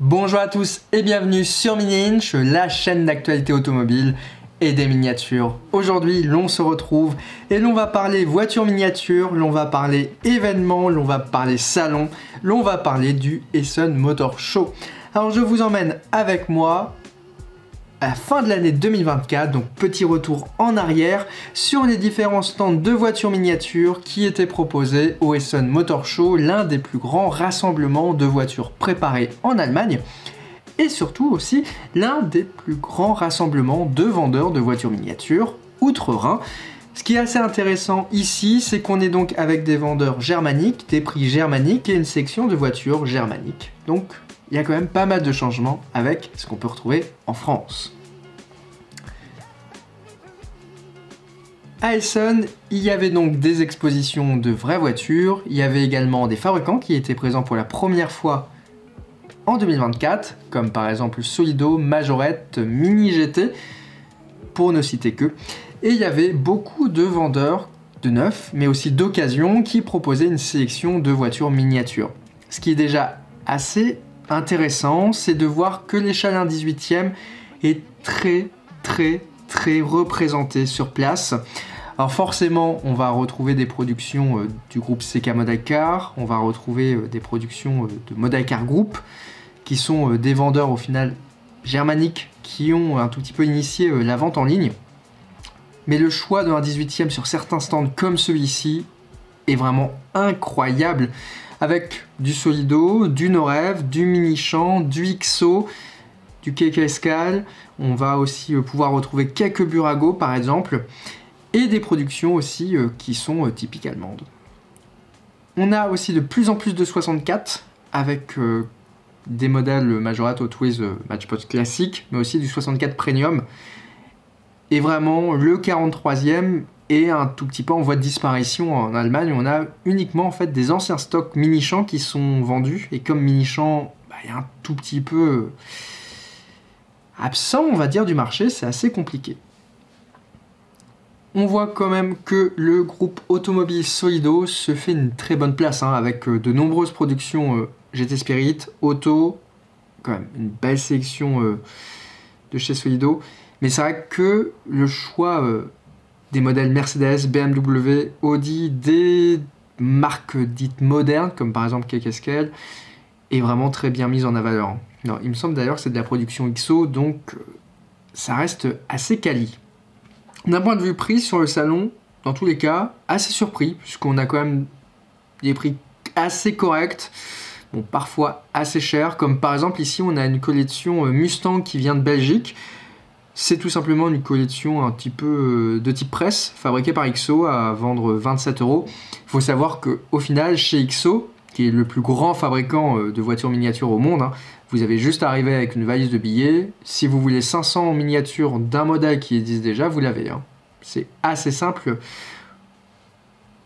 Bonjour à tous et bienvenue sur Mini Inch, la chaîne d'actualité automobile et des miniatures. Aujourd'hui, l'on se retrouve et l'on va parler voitures miniatures, l'on va parler événements, l'on va parler salon, l'on va parler du Essen Motor Show. Alors je vous emmène avec moi à la fin de l'année 2024, donc petit retour en arrière sur les différents stands de voitures miniatures qui étaient proposés au Essen Motor Show, l'un des plus grands rassemblements de voitures préparées en Allemagne, et surtout aussi l'un des plus grands rassemblements de vendeurs de voitures miniatures outre-Rhin. Ce qui est assez intéressant ici, c'est qu'on est donc avec des vendeurs germaniques, des prix germaniques et une section de voitures germaniques. Donc il y a quand même pas mal de changements avec ce qu'on peut retrouver en France. À Essen, il y avait donc des expositions de vraies voitures, il y avait également des fabricants qui étaient présents pour la première fois en 2024, comme par exemple Solido, Majorette, Mini GT, pour ne citer que. Et il y avait beaucoup de vendeurs de neufs, mais aussi d'occasion, qui proposaient une sélection de voitures miniatures. Ce qui est déjà assez intéressant, c'est de voir que l'échelle 1/18e est très représenté sur place. Alors forcément, on va retrouver des productions du groupe CK Model Car, on va retrouver des productions de Model Car Group, qui sont des vendeurs au final germaniques qui ont un tout petit peu initié la vente en ligne. Mais le choix de 1/18e sur certains stands comme celui-ci est vraiment incroyable, avec du Solido, du Norev, du Mini-Champ, du XO, du KK-Escal. On va aussi pouvoir retrouver quelques Burago par exemple, et des productions aussi qui sont typiques allemandes. On a aussi de plus en plus de 64 avec des modèles Majorette Hot Wheels Matchbox classique, mais aussi du 64 Premium. Et vraiment le 43e est un tout petit peu en voie de disparition en Allemagne. On a uniquement en fait des anciens stocks Mini-Champ qui sont vendus, et comme Mini-Champ est un tout petit peu absent, on va dire, du marché, c'est assez compliqué. On voit quand même que le groupe automobile Solido se fait une très bonne place, avec de nombreuses productions GT Spirit, Auto, quand même une belle sélection de chez Solido. Mais c'est vrai que le choix des modèles Mercedes, BMW, Audi, des marques dites modernes, comme par exemple KK-Escal, est vraiment très bien mise en valeur. Non, il me semble d'ailleurs que c'est de la production XO, donc ça reste assez quali. D'un point de vue prix sur le salon, dans tous les cas, assez surpris, puisqu'on a quand même des prix assez corrects, bon, parfois assez chers, comme par exemple ici on a une collection Mustang qui vient de Belgique. C'est tout simplement une collection un petit peu de type presse, fabriquée par XO à vendre 27 €. Il faut savoir qu'au final, chez XO, qui est le plus grand fabricant de voitures miniatures au monde, vous avez juste à arriver avec une valise de billets. Si vous voulez 500 en miniature d'un modèle qui existe déjà, vous l'avez. C'est assez simple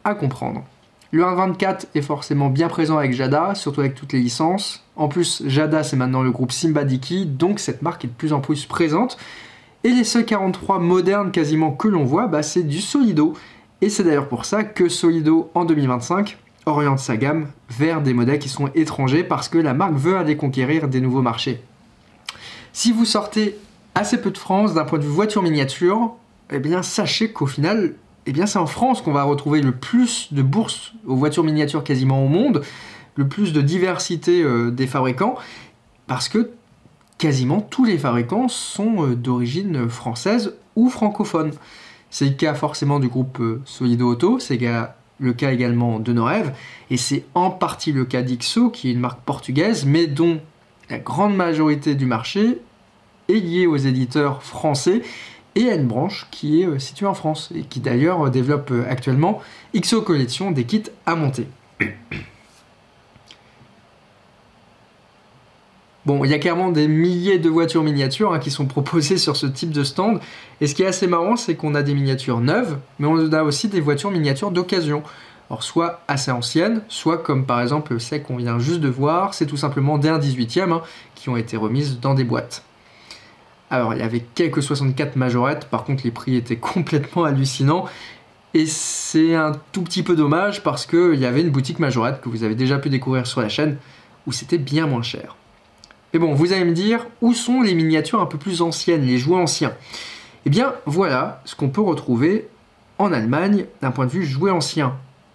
à comprendre. Le 1.24 est forcément bien présent avec Jada, surtout avec toutes les licences. En plus, Jada, c'est maintenant le groupe Simbadiki, donc cette marque est de plus en plus présente. Et les seuls 43 modernes quasiment que l'on voit, c'est du Solido. Et c'est d'ailleurs pour ça que Solido, en 2025, oriente sa gamme vers des modèles qui sont étrangers, parce que la marque veut aller conquérir des nouveaux marchés. Si vous sortez assez peu de France d'un point de vue voiture miniature, eh bien sachez qu'au final, c'est en France qu'on va retrouver le plus de bourses aux voitures miniatures quasiment au monde, le plus de diversité des fabricants, parce que quasiment tous les fabricants sont d'origine française ou francophone. C'est le cas forcément du groupe Solido Auto, c'est le cas également de Norev, et c'est en partie le cas d'XO, qui est une marque portugaise, mais dont la grande majorité du marché est liée aux éditeurs français, et à une branche qui est située en France, et qui d'ailleurs développe actuellement XO Collection, des kits à monter. Bon, il y a clairement des milliers de voitures miniatures qui sont proposées sur ce type de stand. Et ce qui est assez marrant, c'est qu'on a des miniatures neuves, mais on a aussi des voitures miniatures d'occasion. Alors soit assez anciennes, soit comme par exemple celle qu'on vient juste de voir, c'est tout simplement des 1/18e qui ont été remises dans des boîtes. Alors il y avait quelques 64 Majorettes, par contre les prix étaient complètement hallucinants. Et c'est un tout petit peu dommage parce qu'il y avait une boutique Majorette que vous avez déjà pu découvrir sur la chaîne où c'était bien moins cher. Mais bon, vous allez me dire, où sont les miniatures un peu plus anciennes, les jouets anciens? Eh bien, voilà ce qu'on peut retrouver en Allemagne d'un point de vue jouets anciens.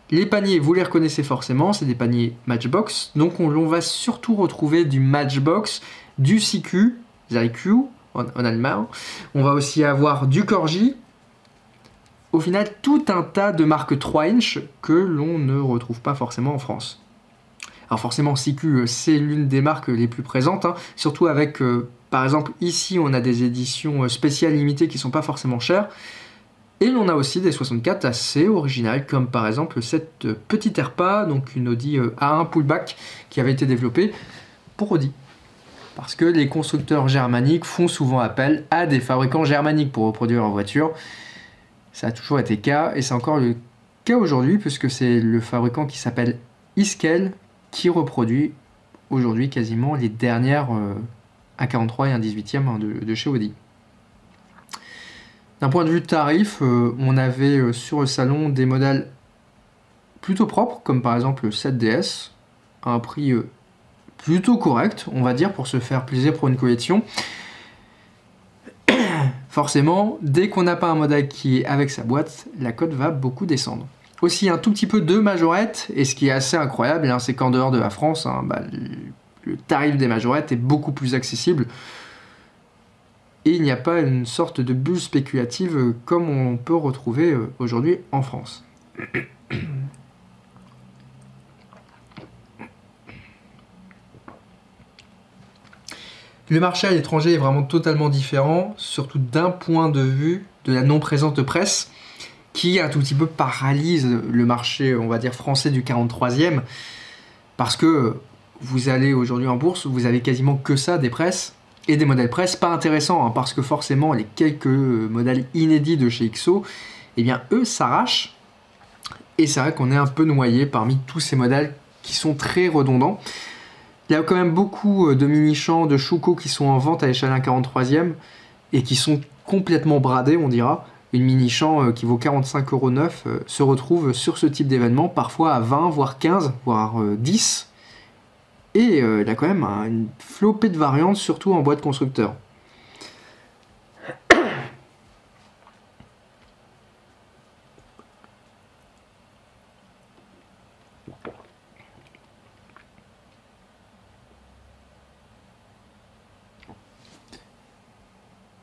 Les paniers, vous les reconnaissez forcément, c'est des paniers Matchbox. Donc on va surtout retrouver du Matchbox, du CQ, ZIQ en allemand. On va aussi avoir du Corgi. Au final, tout un tas de marques 3 inch que l'on ne retrouve pas forcément en France. Alors forcément, CQ, c'est l'une des marques les plus présentes, hein, surtout avec, par exemple, ici, on a des éditions spéciales limitées qui ne sont pas forcément chères. Et l'on a aussi des 64 assez originales, comme par exemple cette petite Airpa, donc une Audi A1 pullback, qui avait été développée pour Audi. Parce que les constructeurs germaniques font souvent appel à des fabricants germaniques pour reproduire leur voiture. Ça a toujours été le cas, et c'est encore le cas aujourd'hui, puisque c'est le fabricant qui s'appelle Iskel qui reproduit aujourd'hui quasiment les dernières 1.43 et 1.18 de chez Audi. D'un point de vue tarif, on avait sur le salon des modèles plutôt propres, comme par exemple le 7DS, à un prix plutôt correct, on va dire, pour se faire plaisir pour une collection. Forcément, dès qu'on n'a pas un modèle qui est avec sa boîte, la cote va beaucoup descendre. Aussi un tout petit peu de majorette, et ce qui est assez incroyable, hein, c'est qu'en dehors de la France, hein, le tarif des majorettes est beaucoup plus accessible. Et il n'y a pas une sorte de bulle spéculative comme on peut retrouver aujourd'hui en France. Le marché à l'étranger est vraiment totalement différent, surtout d'un point de vue de la non-présence de presse, qui un tout petit peu paralyse le marché, on va dire, français du 43e, parce que vous allez aujourd'hui en bourse, vous avez quasiment que ça, des presses, et des modèles presse pas intéressants, hein, parce que forcément, les quelques modèles inédits de chez XO, eh bien, eux s'arrachent, et c'est vrai qu'on est un peu noyé parmi tous ces modèles qui sont très redondants. Il y a quand même beaucoup de mini-champs, de Schuco qui sont en vente à l'échelle 1,43e et qui sont complètement bradés, on dira. Une mini-champ qui vaut 45,9 € se retrouve sur ce type d'événement, parfois à 20, voire 15, voire 10. Et il y a quand même une flopée de variantes, surtout en boîte constructeur.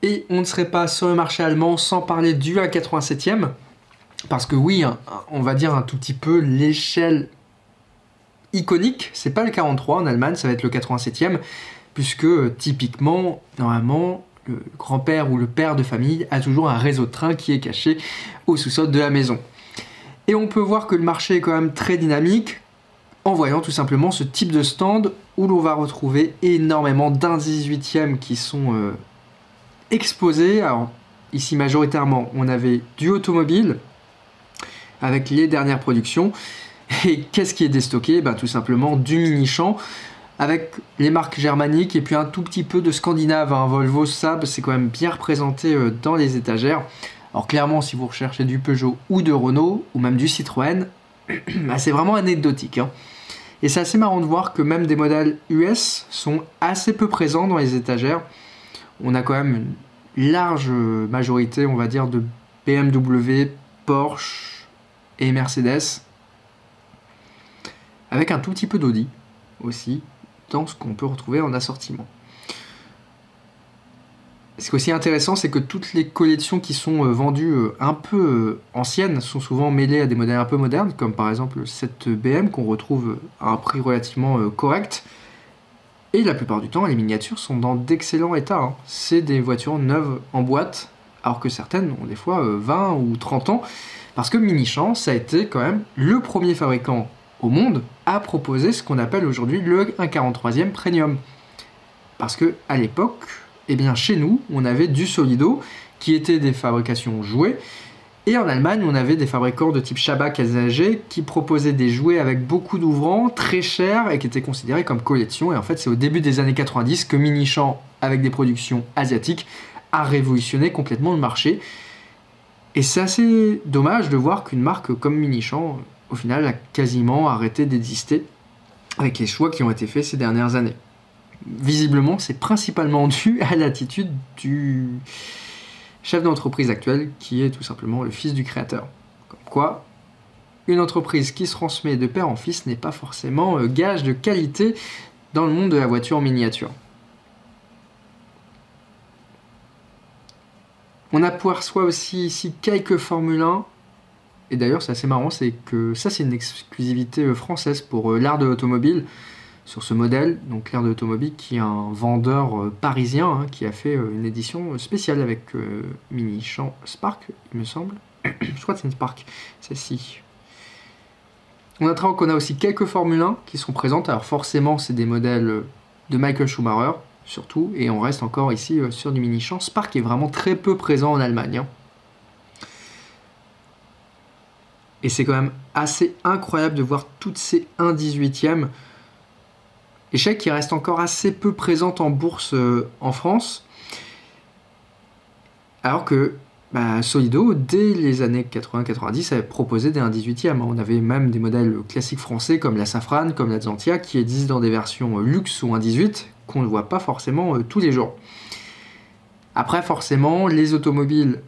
Et on ne serait pas sur le marché allemand sans parler du 1,87e, parce que oui, on va dire un tout petit peu l'échelle iconique, c'est pas le 43 en Allemagne, ça va être le 87e, puisque typiquement, normalement, le grand-père ou le père de famille a toujours un réseau de train qui est caché au sous-sol de la maison. Et on peut voir que le marché est quand même très dynamique, en voyant tout simplement ce type de stand où l'on va retrouver énormément d'1,18e qui sont exposés. Alors ici majoritairement on avait du automobile avec les dernières productions, et qu'est-ce qui est déstocké? Tout simplement du mini-champ avec les marques germaniques et puis un tout petit peu de scandinave, hein. Volvo, Saab, c'est quand même bien représenté dans les étagères. Alors clairement, si vous recherchez du Peugeot ou de Renault ou même du Citroën, c'est vraiment anecdotique, hein. Et c'est assez marrant de voir que même des modèles US sont assez peu présents dans les étagères. On a quand même une large majorité, on va dire, de BMW, Porsche et Mercedes, avec un tout petit peu d'Audi aussi, dans ce qu'on peut retrouver en assortiment. Ce qui est aussi intéressant, c'est que toutes les collections qui sont vendues un peu anciennes sont souvent mêlées à des modèles un peu modernes, comme par exemple cette BM qu'on retrouve à un prix relativement correct. Et la plupart du temps, les miniatures sont dans d'excellents états, hein. C'est des voitures neuves en boîte, alors que certaines ont des fois 20 ou 30 ans, parce que Mini-Champ, ça a été quand même le premier fabricant au monde à proposer ce qu'on appelle aujourd'hui le 1,43e Premium. Parce que à l'époque, eh bien chez nous, on avait du Solido, qui était des fabrications jouets, et en Allemagne, on avait des fabricants de type Schabak SAG qui proposaient des jouets avec beaucoup d'ouvrants, très chers, et qui étaient considérés comme collection. Et en fait, c'est au début des années 90 que Mini-Champ, avec des productions asiatiques, a révolutionné complètement le marché. Et c'est assez dommage de voir qu'une marque comme Mini-Champ, au final, a quasiment arrêté d'exister avec les choix qui ont été faits ces dernières années. visiblement, c'est principalement dû à l'attitude du chef d'entreprise actuel, qui est tout simplement le fils du créateur. Comme quoi, une entreprise qui se transmet de père en fils n'est pas forcément gage de qualité dans le monde de la voiture en miniature. On aperçoit aussi ici quelques Formule 1. Et d'ailleurs, c'est assez marrant, c'est que ça, c'est une exclusivité française pour l'art de l'automobile sur ce modèle. Donc, l'art de l'automobile qui est un vendeur parisien hein, qui a fait une édition spéciale avec Mini Champ Spark, il me semble. Je crois que c'est une Spark, celle-ci. On notera qu'on a aussi quelques Formule 1 qui sont présentes. Alors, forcément, c'est des modèles de Michael Schumacher, surtout. Et on reste encore ici sur du Mini Champ Spark qui est vraiment très peu présent en Allemagne. Hein. Et c'est quand même assez incroyable de voir toutes ces 1/18e. Échec qui reste encore assez peu présente en bourse en France. Alors que Solido, dès les années 80-90, avait proposé des 1/18e. On avait même des modèles classiques français comme la Safran, comme la Xantia, qui existent dans des versions luxe ou 1/18, qu'on ne voit pas forcément tous les jours. Après, forcément, les automobiles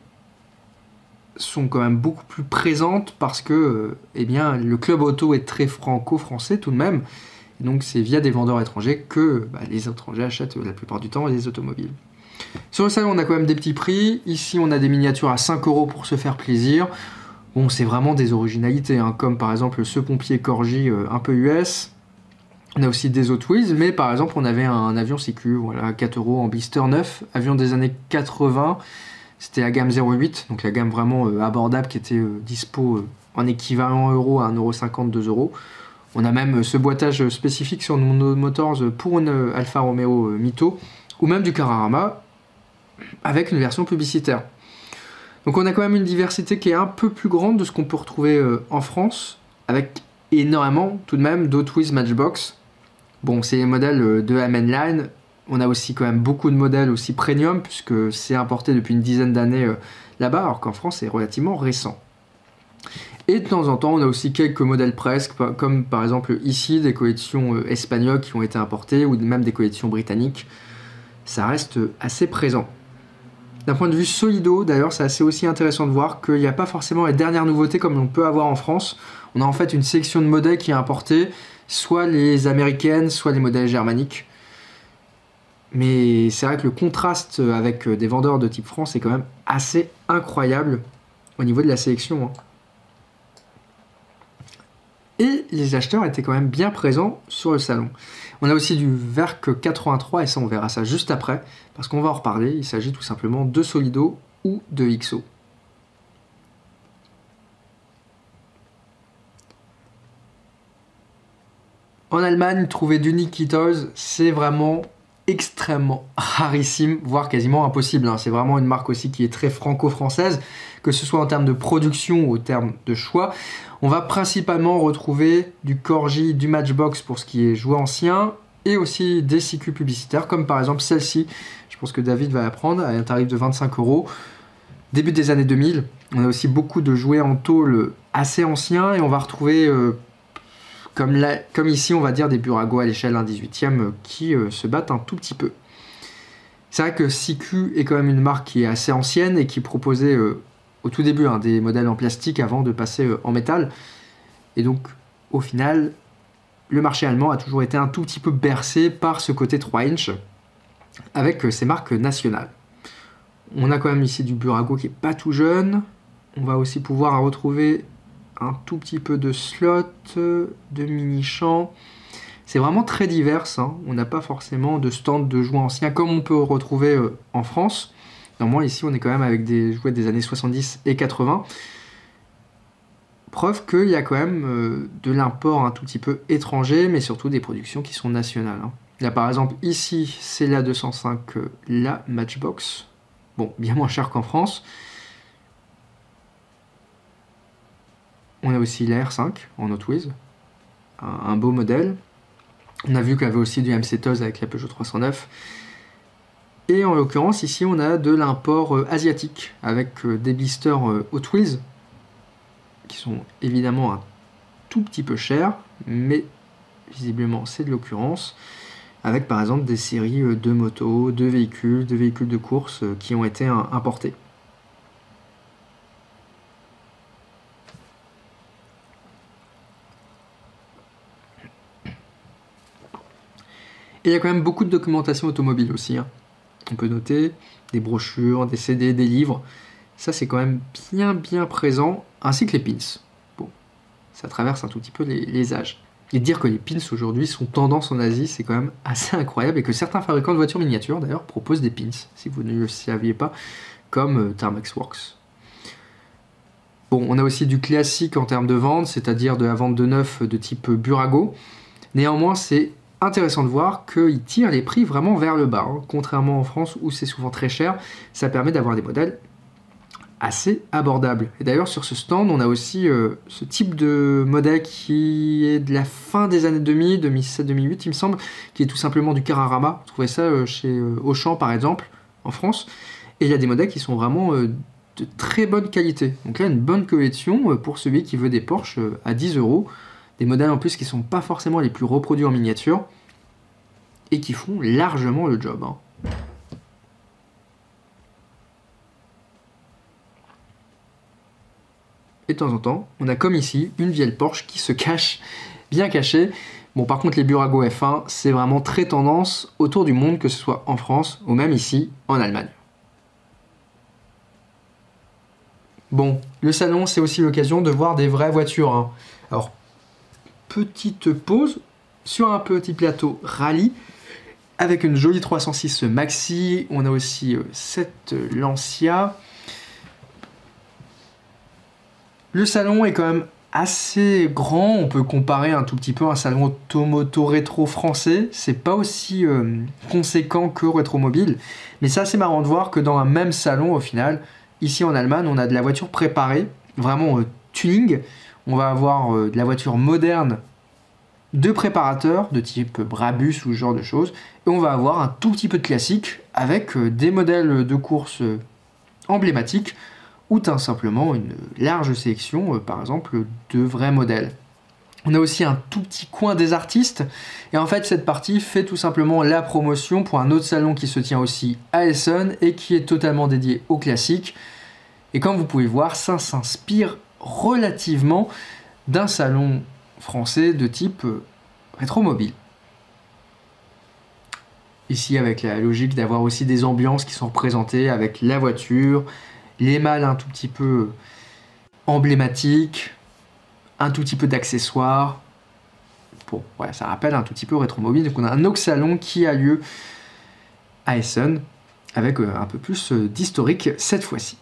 sont quand même beaucoup plus présentes parce que le club auto est très franco-français tout de même. Et donc c'est via des vendeurs étrangers que les étrangers achètent la plupart du temps les automobiles. Sur le salon, on a quand même des petits prix. Ici, on a des miniatures à 5 € pour se faire plaisir. Bon, c'est vraiment des originalités, hein, comme par exemple ce pompier Corgi un peu US. On a aussi des Hot Wheels, mais par exemple, on avait un avion CQ, voilà, 4 € en blister neuf, avion des années 80. C'était la gamme 08, donc la gamme vraiment abordable qui était dispo en équivalent euro à 1,50 €, 2 €. On a même ce boitage spécifique sur nos Motors pour une Alfa Romeo Mito, ou même du Carrarama, avec une version publicitaire. Donc on a quand même une diversité qui est un peu plus grande de ce qu'on peut retrouver en France, avec énormément tout de même d'Hot Wheels Matchbox. Bon, c'est les modèles de la mainline. On a aussi quand même beaucoup de modèles aussi premium, puisque c'est importé depuis une dizaine d'années là-bas, alors qu'en France, c'est relativement récent. Et de temps en temps, on a aussi quelques modèles presque, comme par exemple ici, des collections espagnoles qui ont été importées, ou même des collections britanniques. Ça reste assez présent. D'un point de vue Solido, d'ailleurs, c'est assez aussi intéressant de voir qu'il n'y a pas forcément les dernières nouveautés comme l'on peut avoir en France. On a en fait une sélection de modèles qui est importée, soit les américaines, soit les modèles germaniques. Mais c'est vrai que le contraste avec des vendeurs de type France est quand même assez incroyable au niveau de la sélection. Hein. Et les acheteurs étaient quand même bien présents sur le salon. On a aussi du Verk 83, et ça on verra ça juste après, parce qu'on va en reparler. Il s'agit tout simplement de Solido ou de XO. En Allemagne, trouver du Niki Toys, c'est vraiment extrêmement rarissime, voire quasiment impossible. Hein. C'est vraiment une marque aussi qui est très franco-française, que ce soit en termes de production ou en termes de choix. On va principalement retrouver du Corgi, du Matchbox pour ce qui est jouet ancien, et aussi des CQ publicitaires, comme par exemple celle-ci. Je pense que David va la prendre à un tarif de 25 €. Début des années 2000, on a aussi beaucoup de jouets en tôle assez anciens, et on va retrouver... Comme ici, on va dire des Burago à l'échelle 1/18e qui se battent un tout petit peu. C'est vrai que CQ est quand même une marque qui est assez ancienne et qui proposait au tout début des modèles en plastique avant de passer en métal. Et donc, au final, le marché allemand a toujours été un tout petit peu bercé par ce côté 3 inch avec ces marques nationales. On a quand même ici du Burago qui est pas tout jeune. On va aussi pouvoir retrouver un tout petit peu de slot, de mini-champs. C'est vraiment très divers. Hein. On n'a pas forcément de stand de jouets anciens comme on peut retrouver en France. Normalement, ici, on est quand même avec des jouets des années 70 et 80. Preuve qu'il y a quand même de l'import un tout petit peu étranger, mais surtout des productions qui sont nationales. Hein. Il y a par exemple ici, c'est la 205, la Matchbox. Bon, bien moins cher qu'en France. On a aussi la R5 en Hot Wheels, un beau modèle. On a vu qu'il y avait aussi du MC Toys avec la Peugeot 309. Et en l'occurrence, ici, on a de l'import asiatique avec des blisters Hot Wheels qui sont évidemment un tout petit peu chers, mais visiblement, c'est de l'occurrence. avec par exemple des séries de motos, de véhicules de course qui ont été importés. Et il y a quand même beaucoup de documentation automobile aussi, hein. On peut noter des brochures, des CD, des livres. Ça, c'est quand même bien présent, ainsi que les pins. Bon, ça traverse un tout petit peu les âges. Et dire que les pins aujourd'hui sont tendance en Asie, c'est quand même assez incroyable, et que certains fabricants de voitures miniatures, d'ailleurs, proposent des pins, si vous ne le saviez pas, comme Tarmax Works. Bon, on a aussi du classique en termes de vente, c'est-à-dire de la vente de neuf de type Burago. Néanmoins, c'est intéressant de voir qu'ils tirent les prix vraiment vers le bas, hein. Contrairement en France où c'est souvent très cher, ça permet d'avoir des modèles assez abordables. Et d'ailleurs sur ce stand, on a aussi ce type de modèle qui est de la fin des années 2000, 2007-2008 il me semble, qui est tout simplement du Carrarama. Vous trouvez ça chez Auchan par exemple, en France. Et il y a des modèles qui sont vraiment de très bonne qualité. Donc là, une bonne collection pour celui qui veut des Porsche à 10 €. Des modèles en plus qui ne sont pas forcément les plus reproduits en miniature et qui font largement le job, hein. Et de temps en temps, on a comme ici une vieille Porsche qui se cache, bien cachée. Bon, par contre, les Burago F1, c'est vraiment très tendance autour du monde, que ce soit en France ou même ici en Allemagne. Bon, le salon, c'est aussi l'occasion de voir des vraies voitures, hein. Alors, petite pause sur un petit plateau rallye avec une jolie 306 Maxi. On a aussi cette Lancia. Le salon est quand même assez grand. On peut comparer un tout petit peu un salon automoto rétro français. C'est pas aussi conséquent que Rétromobile, mais c'est assez marrant de voir que dans un même salon, au final, ici en Allemagne, on a de la voiture préparée, vraiment tuning. On va avoir de la voiture moderne de préparateur, de type Brabus ou ce genre de choses. Et on va avoir un tout petit peu de classique avec des modèles de course emblématiques ou tout simplement une large sélection, par exemple, de vrais modèles. On a aussi un tout petit coin des artistes. Et en fait, cette partie fait tout simplement la promotion pour un autre salon qui se tient aussi à Essen et qui est totalement dédié au classique. Et comme vous pouvez voir, ça s'inspire relativement d'un salon français de type rétromobile. Ici avec la logique d'avoir aussi des ambiances qui sont représentées avec la voiture, les malles un tout petit peu emblématiques, un tout petit peu d'accessoires. Bon, ouais, ça rappelle un tout petit peu rétromobile. Donc on a un autre salon qui a lieu à Essen avec un peu plus d'historique cette fois-ci.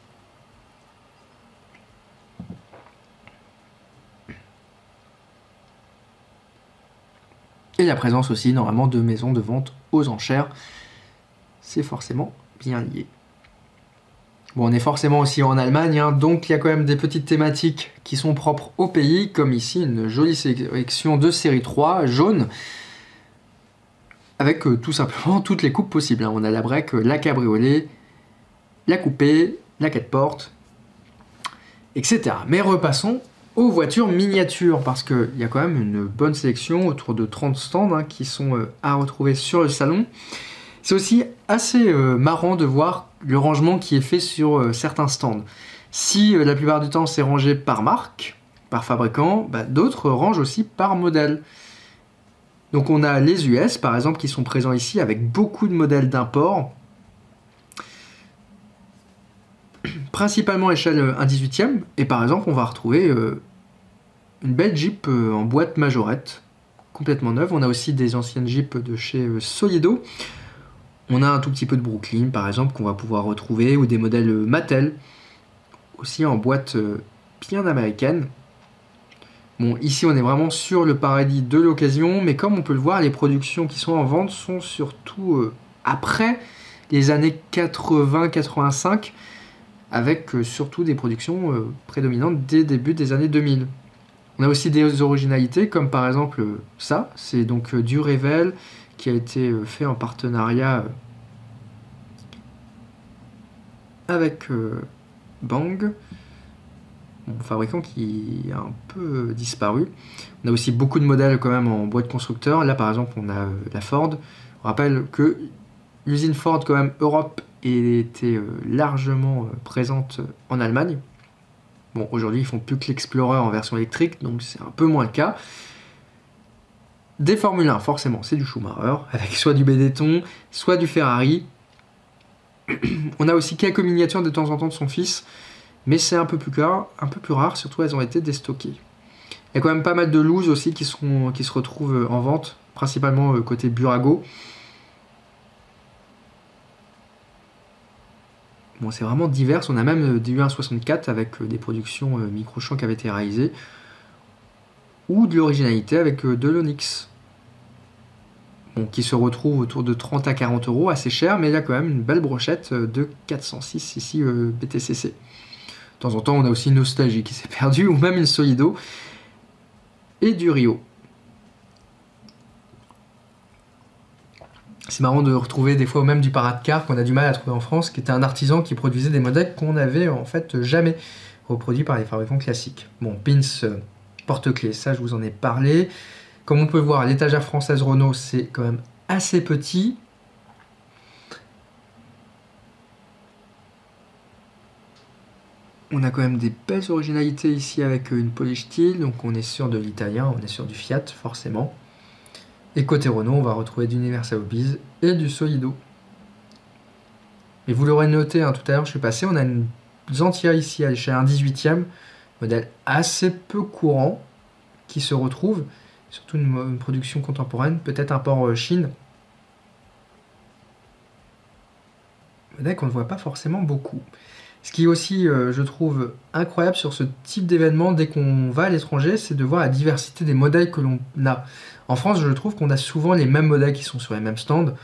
Et la présence aussi, normalement, de maisons de vente aux enchères. C'est forcément bien lié. Bon, on est forcément aussi en Allemagne, hein, donc il y a quand même des petites thématiques qui sont propres au pays, comme ici une jolie sélection de série 3, jaune, avec tout simplement toutes les coupes possibles, hein. On a la break, la cabriolet, la coupée, la 4 portes, etc. Mais repassons aux voitures miniatures, parce qu'il y a quand même une bonne sélection, autour de 30 stands, hein, qui sont à retrouver sur le salon. C'est aussi assez marrant de voir le rangement qui est fait sur certains stands. Si la plupart du temps c'est rangé par marque, par fabricant, bah, d'autres rangent aussi par modèle. Donc on a les US par exemple qui sont présents ici avec beaucoup de modèles d'import, principalement à échelle 1/18e, et par exemple on va retrouver une belle Jeep en boîte majorette, complètement neuve. On a aussi des anciennes Jeeps de chez Solido. On a un tout petit peu de Brooklyn par exemple qu'on va pouvoir retrouver, ou des modèles Mattel, aussi en boîte bien américaine. Bon, ici on est vraiment sur le paradis de l'occasion, mais comme on peut le voir, les productions qui sont en vente sont surtout après les années 80-85, avec surtout des productions prédominantes dès début des années 2000. On a aussi des originalités, comme par exemple ça, c'est donc du Revell, qui a été fait en partenariat avec Bang, un fabricant qui a un peu disparu. On a aussi beaucoup de modèles quand même en boîte constructeur. Là par exemple on a la Ford, rappelle que l'usine Ford, quand même, Europe, était largement présente en Allemagne. Bon, aujourd'hui, ils font plus que l'Explorer en version électrique, donc c'est un peu moins le cas. Des Formule 1, forcément, c'est du Schumacher, avec soit du Benetton, soit du Ferrari. On a aussi quelques miniatures de temps en temps de son fils, mais c'est un peu plus rare, surtout elles ont été déstockées. Il y a quand même pas mal de looses aussi qui se retrouvent en vente, principalement côté Burago. Bon, c'est vraiment divers, on a même des U164 avec des productions micro-champs qui avaient été réalisées, ou de l'originalité avec de l'Onyx. Bon, qui se retrouve autour de 30 à 40 euros, assez cher, mais il y a quand même une belle brochette de 406 ici BTCC. De temps en temps, on a aussi une Nostalgie qui s'est perdue, ou même une Solido, et du Rio. C'est marrant de retrouver des fois même du Paradcar qu'on a du mal à trouver en France, qui était un artisan qui produisait des modèles qu'on n'avait en fait jamais reproduits par les fabricants classiques. Bon, pins, porte-clés, ça je vous en ai parlé. Comme on peut le voir, l'étagère française Renault, c'est quand même assez petit. On a quand même des belles originalités ici avec une polish steel, donc on est sur de l'italien, on est sur du Fiat forcément. Et côté Renault, on va retrouver du Universal Obis et du Solido. Et vous l'aurez noté, hein, tout à l'heure, je suis passé, on a une Xantia ici à l'échelle 1/18e, modèle assez peu courant qui se retrouve, surtout une production contemporaine, peut-être un port Chine. Modèle qu'on ne voit pas forcément beaucoup. Ce qui est aussi, je trouve, incroyable sur ce type d'événement, dès qu'on va à l'étranger, c'est de voir la diversité des modèles que l'on a. En France, je trouve qu'on a souvent les mêmes modèles qui sont sur les mêmes stands.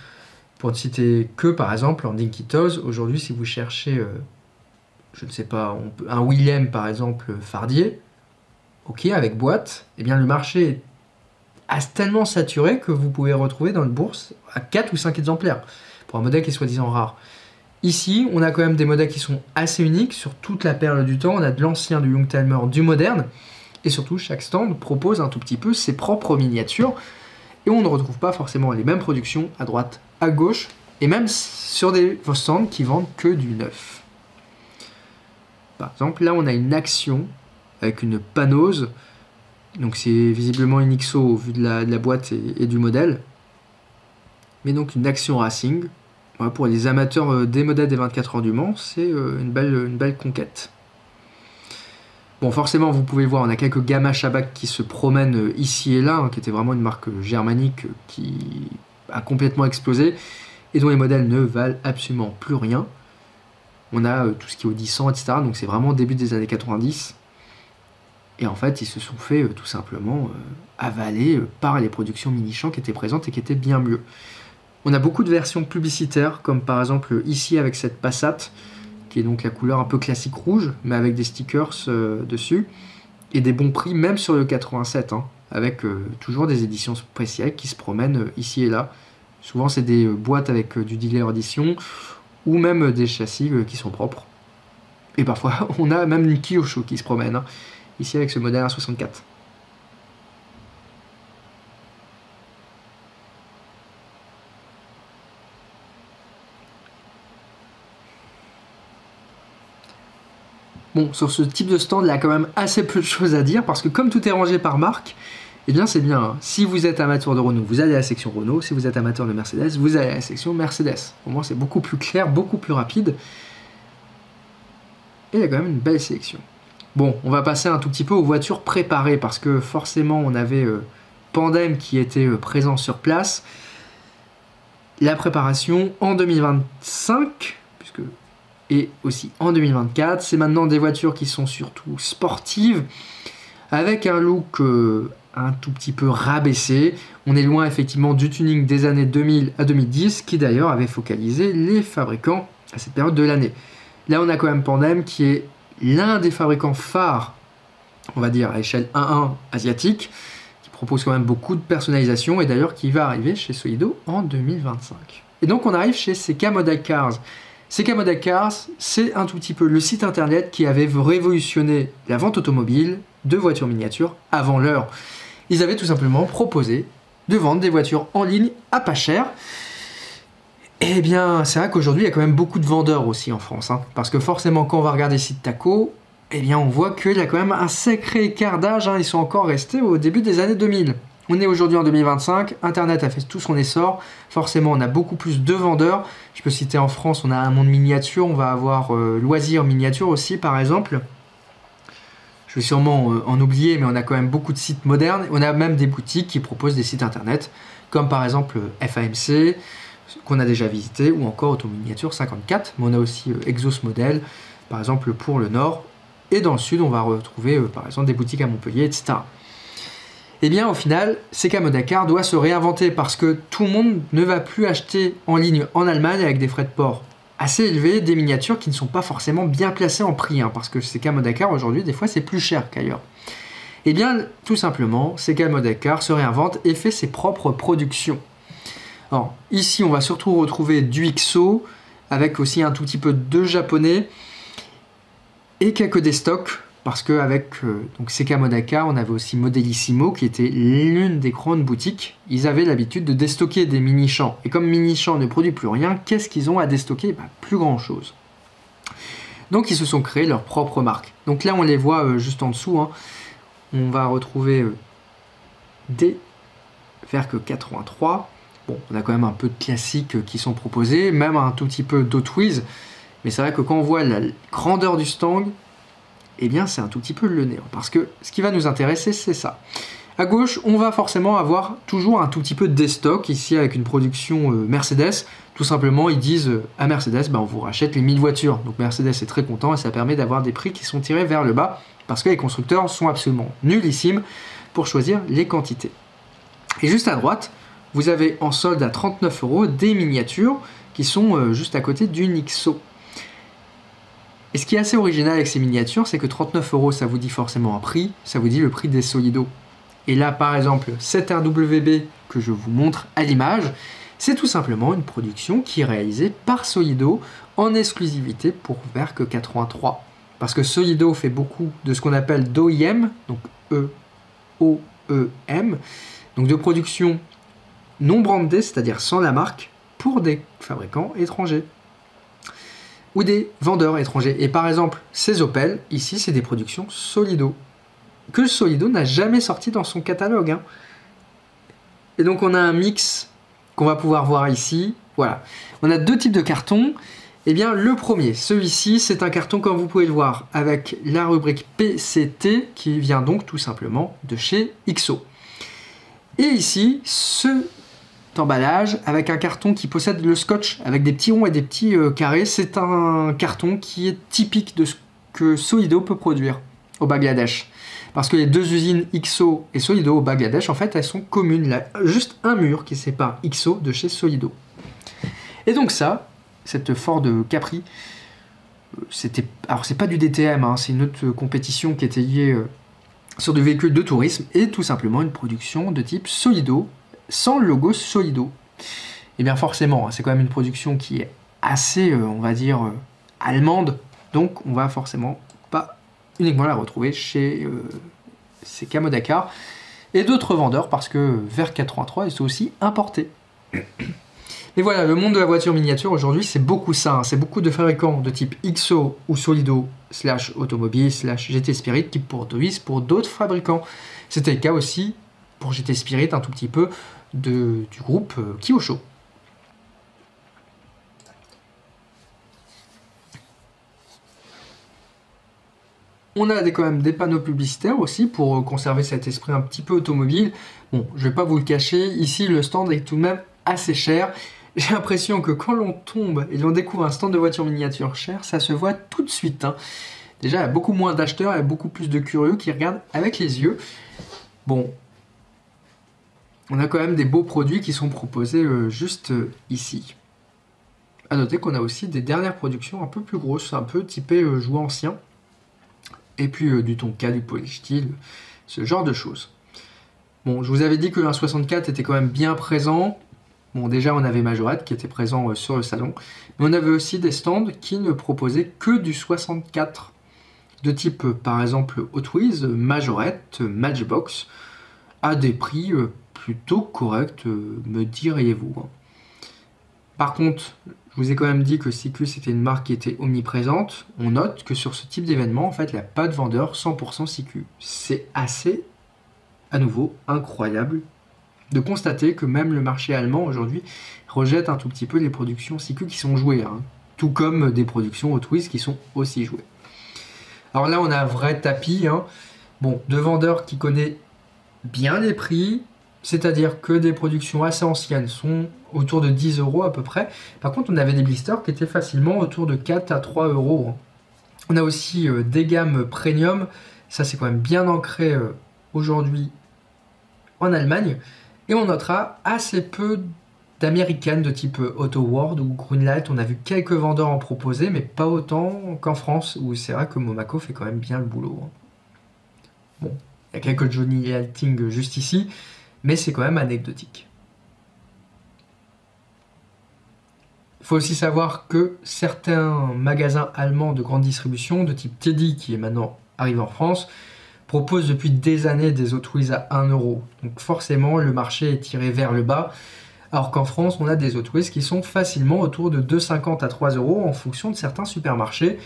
Pour ne citer que, par exemple, en Dinky Toys, aujourd'hui, si vous cherchez, je ne sais pas, un Willem, par exemple, Fardier, ok, avec boîte, eh bien, le marché est tellement saturé que vous pouvez retrouver dans une bourse à 4 ou 5 exemplaires, pour un modèle qui est soi-disant rare. Ici, on a quand même des modèles qui sont assez uniques sur toute la perle du temps. On a de l'ancien, du Youngtimer, du moderne. Et surtout, chaque stand propose un tout petit peu ses propres miniatures. Et on ne retrouve pas forcément les mêmes productions à droite, à gauche. Et même sur des stands qui vendent que du neuf. Par exemple, là, on a une Action avec une Panose. Donc c'est visiblement une XO au vu de la boîte et du modèle. Mais donc une Action Racing. Pour les amateurs des modèles des 24 heures du Mans, c'est une belle conquête. Bon, forcément, vous pouvez voir, on a quelques Gamma Shabak qui se promènent ici et là, hein, qui était vraiment une marque germanique qui a complètement explosé et dont les modèles ne valent absolument plus rien. On a tout ce qui est Audi 100, etc. Donc c'est vraiment début des années 90. Et en fait, ils se sont fait tout simplement avaler par les productions mini-champs qui étaient présentes et qui étaient bien mieux. On a beaucoup de versions publicitaires, comme par exemple ici avec cette Passat, qui est donc la couleur un peu classique rouge, mais avec des stickers dessus, et des bons prix même sur le 87, hein, avec toujours des éditions spéciales qui se promènent ici et là. Souvent c'est des boîtes avec du dealer édition, ou même des châssis qui sont propres. Et parfois on a même une Kyosho qui se promène, hein, ici avec ce modèle 164. Bon, sur ce type de stand, il y a quand même assez peu de choses à dire, parce que comme tout est rangé par marque, eh bien c'est bien. Hein. Si vous êtes amateur de Renault, vous allez à la section Renault. Si vous êtes amateur de Mercedes, vous allez à la section Mercedes. Au moins c'est beaucoup plus clair, beaucoup plus rapide. Et il y a quand même une belle sélection. Bon, on va passer un tout petit peu aux voitures préparées, parce que forcément on avait Pandem qui était présent sur place. La préparation en 2025, puisque... et aussi en 2024, c'est maintenant des voitures qui sont surtout sportives, avec un look un tout petit peu rabaissé. On est loin effectivement du tuning des années 2000 à 2010, qui d'ailleurs avait focalisé les fabricants à cette période de l'année. Là on a quand même Pandem qui est l'un des fabricants phares, on va dire à échelle 1-1 asiatique, qui propose quand même beaucoup de personnalisation, et d'ailleurs qui va arriver chez Solido en 2025. Et donc on arrive chez CK Model Cars. CK Model Cars, c'est un tout petit peu le site internet qui avait révolutionné la vente automobile de voitures miniatures avant l'heure. Ils avaient tout simplement proposé de vendre des voitures en ligne à pas cher. Eh bien, c'est vrai qu'aujourd'hui, il y a quand même beaucoup de vendeurs aussi en France, hein, parce que forcément, quand on va regarder site Taco, eh bien, on voit qu'il y a quand même un sacré écart d'âge, hein, ils sont encore restés au début des années 2000. On est aujourd'hui en 2025, Internet a fait tout son essor, forcément on a beaucoup plus de vendeurs. Je peux citer en France, on a un monde miniature, on va avoir loisirs miniature aussi par exemple. Je vais sûrement en oublier, mais on a quand même beaucoup de sites modernes. On a même des boutiques qui proposent des sites internet, comme par exemple FAMC, qu'on a déjà visité, ou encore Autominiature 54. Mais on a aussi Exos Model, par exemple pour le nord. Et dans le sud, on va retrouver par exemple des boutiques à Montpellier, etc. Eh bien, au final, CK Modacar doit se réinventer parce que tout le monde ne va plus acheter en ligne en Allemagne avec des frais de port assez élevés, des miniatures qui ne sont pas forcément bien placées en prix, hein, parce que CK Modacar aujourd'hui, des fois, c'est plus cher qu'ailleurs. Eh bien, tout simplement, CK Modacar se réinvente et fait ses propres productions. Alors, ici, on va surtout retrouver du XO, avec aussi un tout petit peu de japonais, et quelques des stocks, parce qu'avec CK Modacar, on avait aussi Modelissimo, qui était l'une des grandes boutiques. Ils avaient l'habitude de déstocker des mini-champs. Et comme mini-champs ne produit plus rien, qu'est-ce qu'ils ont à déstocker? Plus grand-chose. Donc ils se sont créés leur propre marque. Donc là, on les voit juste en dessous. Hein. On va retrouver des Verk 83. Bon, on a quand même un peu de classiques qui sont proposés, même un tout petit peu d'Hot Wheels. Mais c'est vrai que quand on voit la grandeur du stand, eh bien c'est un tout petit peu le néant. Parce que ce qui va nous intéresser, c'est ça. À gauche, on va forcément avoir toujours un tout petit peu de déstock, ici avec une production Mercedes. Tout simplement, ils disent à Mercedes, on vous rachète les 1000 voitures. Donc Mercedes est très content et ça permet d'avoir des prix qui sont tirés vers le bas, parce que les constructeurs sont absolument nullissimes pour choisir les quantités. Et juste à droite, vous avez en solde à 39 € des miniatures qui sont juste à côté du Nixo. Et ce qui est assez original avec ces miniatures, c'est que 39 €, ça vous dit forcément un prix, ça vous dit le prix des Solido. Et là, par exemple, cette RWB que je vous montre à l'image, c'est tout simplement une production qui est réalisée par Solido en exclusivité pour Verk 83. Parce que Solido fait beaucoup de ce qu'on appelle d'OEM, donc E-O-E-M, donc de production non brandée, c'est-à-dire sans la marque, pour des fabricants étrangers ou des vendeurs étrangers. Et par exemple, ces Opel, ici, c'est des productions Solido, que Solido n'a jamais sorti dans son catalogue. Hein. Et donc, on a un mix qu'on va pouvoir voir ici. Voilà. On a deux types de cartons. Eh bien, le premier, celui-ci, c'est un carton, comme vous pouvez le voir, avec la rubrique PCT, qui vient donc tout simplement de chez XO. Et ici, ce emballage avec un carton qui possède le scotch avec des petits ronds et des petits carrés. C'est un carton qui est typique de ce que Solido peut produire au Bangladesh. Parce que les deux usines XO et Solido au Bangladesh, en fait, elles sont communes. Là, juste un mur qui sépare XO de chez Solido. Et donc ça, cette Ford Capri, c'était... Alors c'est pas du DTM, hein, c'est une autre compétition qui était liée sur des véhicules de tourisme et tout simplement une production de type Solido, sans le logo Solido. Et bien forcément, c'est quand même une production qui est assez, on va dire, allemande, donc on va forcément pas uniquement la retrouver chez CK Modacar et d'autres vendeurs, parce que Verk 83 est aussi importé. Et voilà, le monde de la voiture miniature aujourd'hui, c'est beaucoup ça, hein. C'est beaucoup de fabricants de type XO ou Solido / Automobile / GT Spirit qui produisent pour d'autres fabricants. C'était le cas aussi pour GT Spirit, un tout petit peu du groupe Kyosho. On a quand même des panneaux publicitaires aussi pour conserver cet esprit un petit peu automobile. Bon, je vais pas vous le cacher, ici le stand est tout de même assez cher. J'ai l'impression que quand l'on tombe et l'on découvre un stand de voiture miniature cher, ça se voit tout de suite. Hein. Déjà, il y a beaucoup moins d'acheteurs et beaucoup plus de curieux qui regardent avec les yeux. Bon, on a quand même des beaux produits qui sont proposés juste ici. A noter qu'on a aussi des dernières productions un peu plus grosses, un peu typées jouet ancien. Et puis du Tonka, du polystyle, ce genre de choses. Bon, je vous avais dit que le 1.64 était quand même bien présent. Bon, déjà, on avait Majorette qui était présent sur le salon. Mais on avait aussi des stands qui ne proposaient que du 64. De type, par exemple, Hot Wheels, Majorette, Matchbox, à des prix plutôt corrects, me diriez-vous. Par contre, je vous ai quand même dit que Siku c'était une marque qui était omniprésente. On note que sur ce type d'événement, en fait, il n'y a pas de vendeur 100% Siku. C'est assez, à nouveau, incroyable de constater que même le marché allemand aujourd'hui rejette un tout petit peu les productions Siku qui sont jouées, hein. Tout comme des productions Hot Wheels qui sont aussi jouées. Alors là, on a un vrai tapis, hein. Bon, de vendeurs qui connaissent bien les prix, c'est-à-dire que des productions assez anciennes sont autour de 10 € à peu près. Par contre, on avait des blisters qui étaient facilement autour de 4 à 3 €, hein. On a aussi des gammes premium, ça c'est quand même bien ancré aujourd'hui en Allemagne. Et on notera assez peu d'américaines de type Auto World ou Greenlight. On a vu quelques vendeurs en proposer, mais pas autant qu'en France, où c'est vrai que Momaco fait quand même bien le boulot, hein. Bon, il y a quelques Johnny Halting juste ici, mais c'est quand même anecdotique. Il faut aussi savoir que certains magasins allemands de grande distribution, de type Teddy, qui est maintenant arrivé en France, proposent depuis des années des Hot Wheels à 1 €. Donc forcément, le marché est tiré vers le bas, alors qu'en France, on a des Hot Wheels qui sont facilement autour de 2,50 à 3 € en fonction de certains supermarchés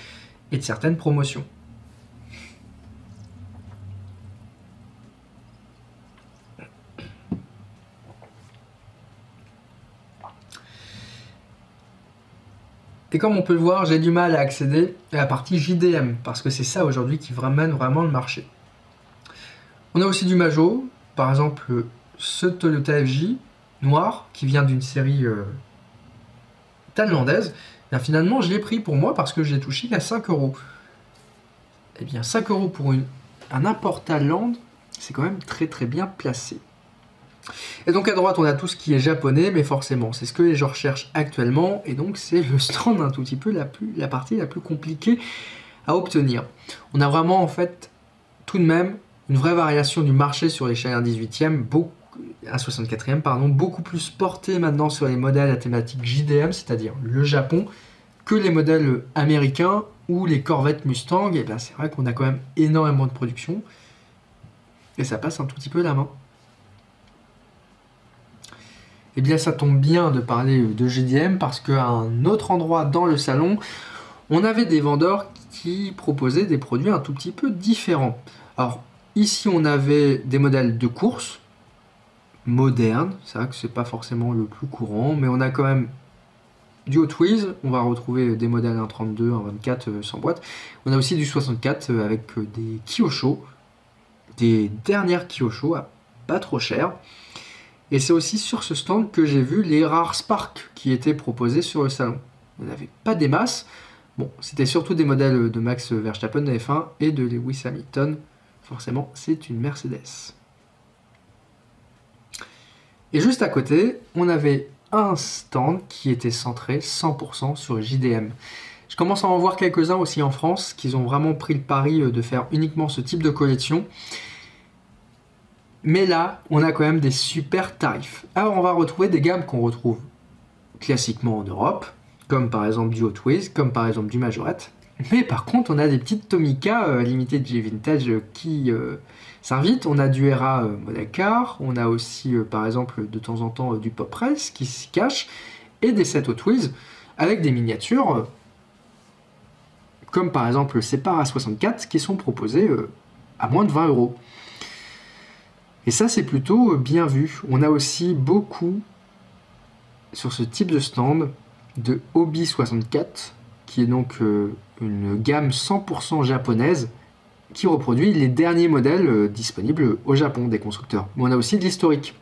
et de certaines promotions. Et comme on peut le voir, j'ai du mal à accéder à la partie JDM, parce que c'est ça aujourd'hui qui ramène vraiment le marché. On a aussi du Majo, par exemple ce Toyota FJ noir, qui vient d'une série thaïlandaise. Bien, finalement, je l'ai pris pour moi parce que j'ai touché à 5 €. Eh bien, 5 € pour un import Thaïlande, c'est quand même très très bien placé. Et donc à droite, on a tout ce qui est japonais, mais forcément, c'est ce que les gens recherchent actuellement, et donc c'est le stand un tout petit peu la partie la plus compliquée à obtenir. On a vraiment en fait tout de même une vraie variation du marché sur l'échelle 1/18e, un 64e, pardon, beaucoup plus porté maintenant sur les modèles à thématique JDM, c'est-à-dire le Japon, que les modèles américains ou les Corvette Mustang. Et bien c'est vrai qu'on a quand même énormément de production, et ça passe un tout petit peu la main. Et bien ça tombe bien de parler de JDM parce qu'à un autre endroit dans le salon, on avait des vendeurs qui proposaient des produits un tout petit peu différents. Alors ici on avait des modèles de course modernes, c'est vrai que c'est pas forcément le plus courant, mais on a quand même du Hot Wheels, on va retrouver des modèles 1.32, 1.24 sans boîte. On a aussi du 64 avec des Kyosho, des dernières Kyosho à pas trop cher. Et c'est aussi sur ce stand que j'ai vu les rares Spark qui étaient proposés sur le salon. On n'avait pas des masses. Bon, c'était surtout des modèles de Max Verstappen de F1 et de Lewis Hamilton. Forcément, c'est une Mercedes. Et juste à côté, on avait un stand qui était centré 100% sur JDM. Je commence à en voir quelques-uns aussi en France qui ont vraiment pris le pari de faire uniquement ce type de collection. Mais là, on a quand même des super tarifs. Alors, on va retrouver des gammes qu'on retrouve classiquement en Europe, comme par exemple du Hot Wheels, comme par exemple du Majorette. Mais par contre, on a des petites Tomica limitées de J-Vintage qui s'invitent. On a du ERA Model Car, on a aussi par exemple de temps en temps du Pop Race qui s'y cache, et des sets Hot Wheels avec des miniatures, comme par exemple le Separa 64, qui sont proposés à moins de 20 €. Et ça, c'est plutôt bien vu. On a aussi beaucoup, sur ce type de stand, de Hobby 64, qui est donc une gamme 100% japonaise, qui reproduit les derniers modèles disponibles au Japon des constructeurs. Mais on a aussi de l'historique.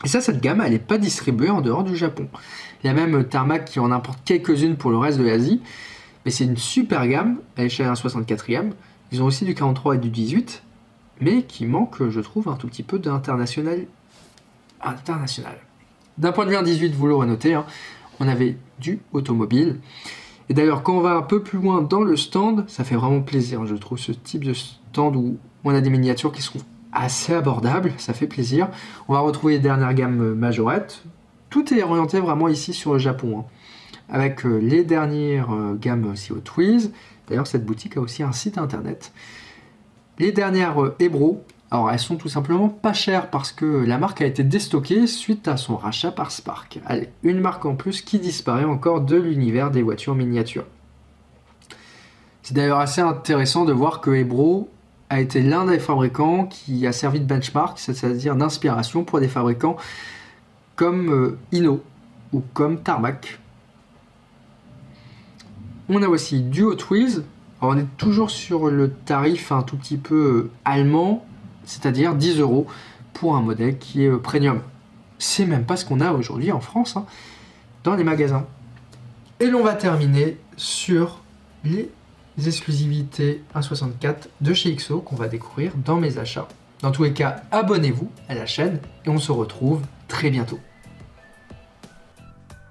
Et ça, cette gamme, elle n'est pas distribuée en dehors du Japon. Il y a même Tarmac qui en importe quelques-unes pour le reste de l'Asie. Mais c'est une super gamme, à l'échelle 1/64e. Ils ont aussi du 43 et du 18, mais qui manque, je trouve, un tout petit peu d'international. D'un point de vue 1/18, vous l'aurez noté, hein, on avait du automobile. Et d'ailleurs, quand on va un peu plus loin dans le stand, ça fait vraiment plaisir, je trouve, ce type de stand où on a des miniatures qui sont assez abordables, ça fait plaisir. On va retrouver les dernières gammes Majorette. Tout est orienté vraiment ici sur le Japon, hein, avec les dernières gammes aussi Hot Wheels. D'ailleurs, cette boutique a aussi un site internet. Les dernières Ebro, Alors elles sont tout simplement pas chères parce que la marque a été déstockée suite à son rachat par Spark. Allez, une marque en plus qui disparaît encore de l'univers des voitures miniatures. C'est d'ailleurs assez intéressant de voir que Ebro a été l'un des fabricants qui a servi de benchmark, c'est-à-dire d'inspiration pour des fabricants comme Hino ou comme Tarmac. On a aussi du Hot Wheels. Alors on est toujours sur le tarif un tout petit peu allemand, c'est-à-dire 10 € pour un modèle qui est premium. C'est même pas ce qu'on a aujourd'hui en France, hein, dans les magasins. Et l'on va terminer sur les exclusivités 1.64 de chez XO qu'on va découvrir dans mes achats. Dans tous les cas, abonnez-vous à la chaîne et on se retrouve très bientôt.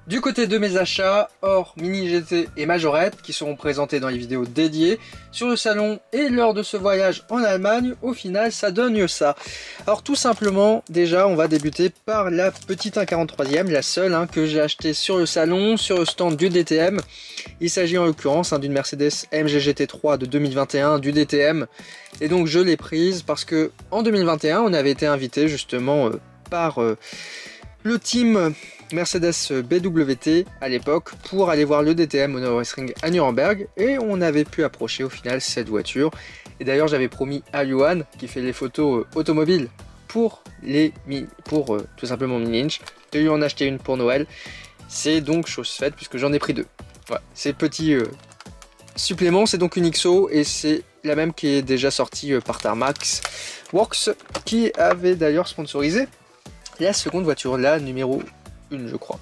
Du côté de mes achats, hors Mini GT et Majorette, qui seront présentés dans les vidéos dédiées, sur le salon et lors de ce voyage en Allemagne, au final ça donne ça. Alors tout simplement, déjà on va débuter par la petite 1.43e, la seule que j'ai achetée sur le salon, sur le stand du DTM. Il s'agit en l'occurrence d'une Mercedes AMG GT3 de 2021 du DTM. Et donc je l'ai prise parce que en 2021 on avait été invité justement par le team Mercedes BWT à l'époque pour aller voir le DTM au Nürburgring à Nuremberg et on avait pu approcher au final cette voiture. Et d'ailleurs j'avais promis à Johan qui fait les photos automobiles pour tout simplement Mini Inch de lui en acheter une pour Noël. C'est donc chose faite puisque j'en ai pris deux. Voilà, ces petits suppléments, c'est donc une XO et c'est la même qui est déjà sortie par Tarmac Works qui avait d'ailleurs sponsorisé la seconde voiture, la numéro 1 je crois.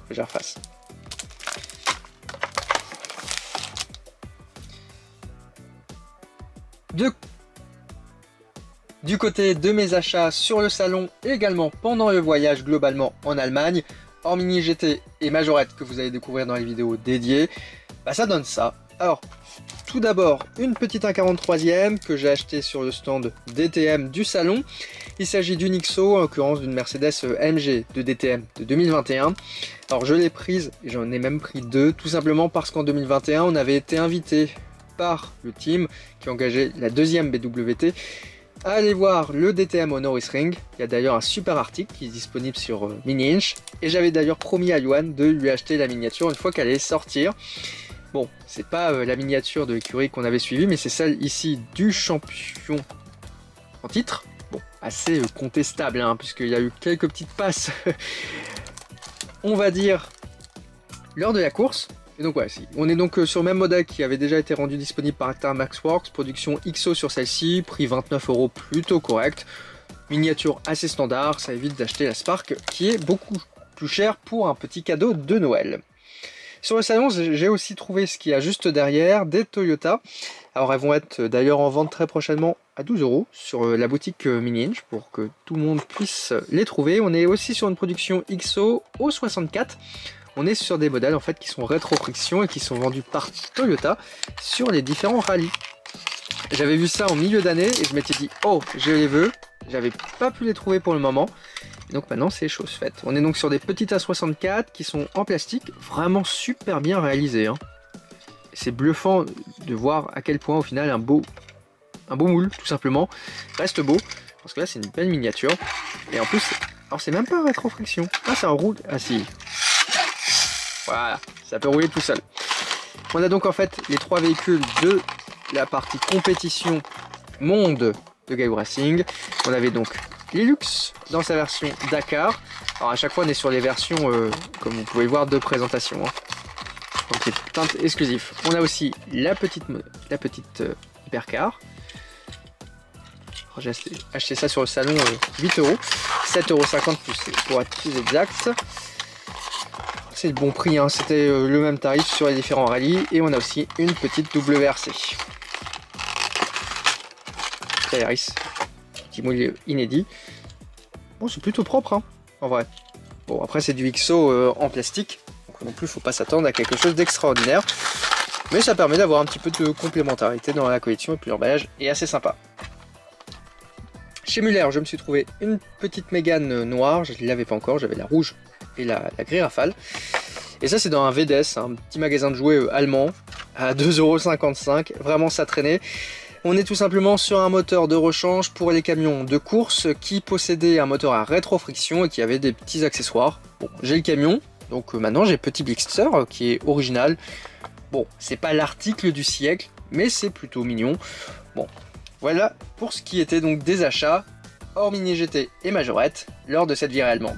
Que je refasse. Du côté de mes achats sur le salon et également pendant le voyage globalement en Allemagne, hors Mini GT et Majorette que vous allez découvrir dans les vidéos dédiées, bah ça donne ça. Alors, tout d'abord, une petite 1.43e que j'ai acheté sur le stand DTM du salon. Il s'agit d'une XO, en l'occurrence d'une Mercedes AMG de DTM de 2021. Alors je l'ai prise, et j'en ai même pris deux, tout simplement parce qu'en 2021, on avait été invité par le team qui engageait la deuxième BWT à aller voir le DTM au Nürburgring. Il y a d'ailleurs un super article qui est disponible sur Mini Inch. Et j'avais d'ailleurs promis à Johan de lui acheter la miniature une fois qu'elle allait sortir. Bon, c'est pas la miniature de l'écurie qu'on avait suivie, mais c'est celle ici du champion en titre. Bon, assez contestable, puisqu'il y a eu quelques petites passes, on va dire, lors de la course. Et donc voilà, on est donc sur le même modèle qui avait déjà été rendu disponible par Tarmac Works, production XO sur celle-ci, prix 29 €, plutôt correct. Miniature assez standard, ça évite d'acheter la Spark, qui est beaucoup plus chère pour un petit cadeau de Noël. Sur le salon, j'ai aussi trouvé ce qu'il y a juste derrière, des Toyota. Alors elles vont être d'ailleurs en vente très prochainement à 12 € sur la boutique Mini Inch pour que tout le monde puisse les trouver. On est aussi sur une production XO au 64. On est sur des modèles en fait qui sont rétro-friction et qui sont vendus par Toyota sur les différents rallyes. J'avais vu ça en milieu d'année et je m'étais dit oh je les veux, j'avais pas pu les trouver pour le moment. Et donc maintenant c'est chose faite. On est donc sur des petites A64 qui sont en plastique, vraiment super bien réalisées. C'est bluffant de voir à quel point au final un beau moule tout simplement reste beau. Parce que là c'est une belle miniature. Et en plus, alors c'est même pas rétro-friction. Ah ça roule, ah si. Voilà, ça peut rouler tout seul. On a donc en fait les trois véhicules de la partie compétition monde de Gaio Racing. On avait donc l'Hilux dans sa version Dakar. Alors à chaque fois on est sur les versions, comme vous pouvez le voir, de présentation. Donc les teintes exclusives. On a aussi la petite Hypercar. J'ai acheté ça sur le salon 8 €. 7,50 € plus pour être plus exact. C'est le bon prix, c'était le même tarif sur les différents rallyes. Et on a aussi une petite WRC. Solaris, petit moule inédit. Bon, c'est plutôt propre, en vrai. Bon, après, c'est du XO en plastique. Donc non plus, faut pas s'attendre à quelque chose d'extraordinaire. Mais ça permet d'avoir un petit peu de complémentarité dans la collection. Et puis l'emballage est assez sympa. Chez Muller, je me suis trouvé une petite Mégane noire. Je ne l'avais pas encore, j'avais la rouge et la gris rafale. Et ça, c'est dans un VDS, un petit magasin de jouets allemand, à 2,55 €. Vraiment, ça traînait. On est tout simplement sur un moteur de rechange pour les camions de course qui possédait un moteur à rétrofriction et qui avait des petits accessoires. Bon, j'ai le camion, donc maintenant j'ai Petit Blixter qui est original. Bon, c'est pas l'article du siècle, mais c'est plutôt mignon. Bon, voilà pour ce qui était donc des achats hors Mini GT et Majorette lors de cette virée allemande.